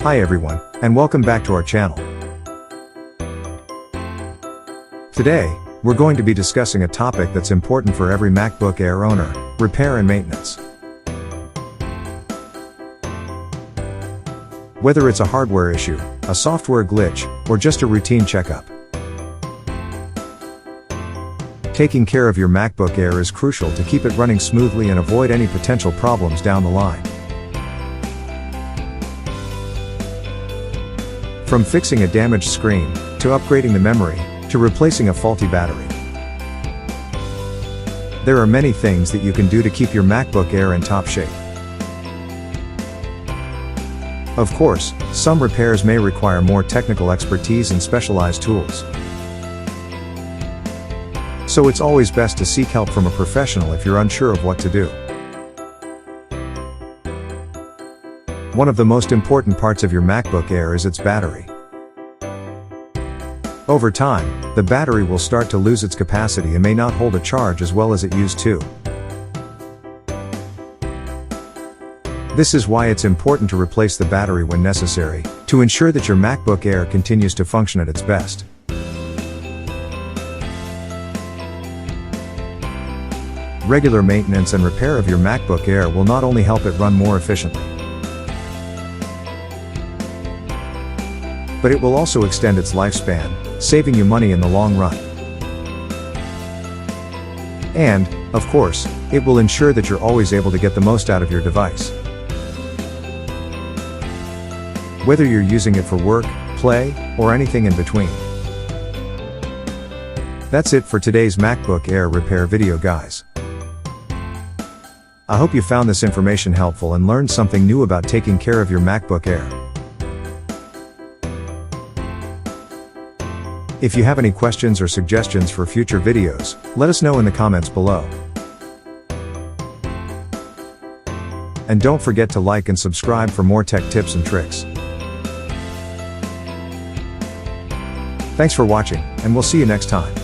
Hi everyone, and welcome back to our channel. Today, we're going to be discussing a topic that's important for every MacBook Air owner: repair and maintenance. Whether it's a hardware issue, a software glitch, or just a routine checkup, taking care of your MacBook Air is crucial to keep it running smoothly and avoid any potential problems down the line. From fixing a damaged screen, to upgrading the memory, to replacing a faulty battery, there are many things that you can do to keep your MacBook Air in top shape. Of course, some repairs may require more technical expertise and specialized tools. So it's always best to seek help from a professional if you're unsure of what to do. One of the most important parts of your MacBook Air is its battery. Over time, the battery will start to lose its capacity and may not hold a charge as well as it used to. This is why it's important to replace the battery when necessary, to ensure that your MacBook Air continues to function at its best. Regular maintenance and repair of your MacBook Air will not only help it run more efficiently, but it will also extend its lifespan, saving you money in the long run. And, of course, it will ensure that you're always able to get the most out of your device. Whether you're using it for work, play, or anything in between. That's it for today's MacBook Air repair video, guys. I hope you found this information helpful and learned something new about taking care of your MacBook Air. If you have any questions or suggestions for future videos, let us know in the comments below. And don't forget to like and subscribe for more tech tips and tricks. Thanks for watching, and we'll see you next time.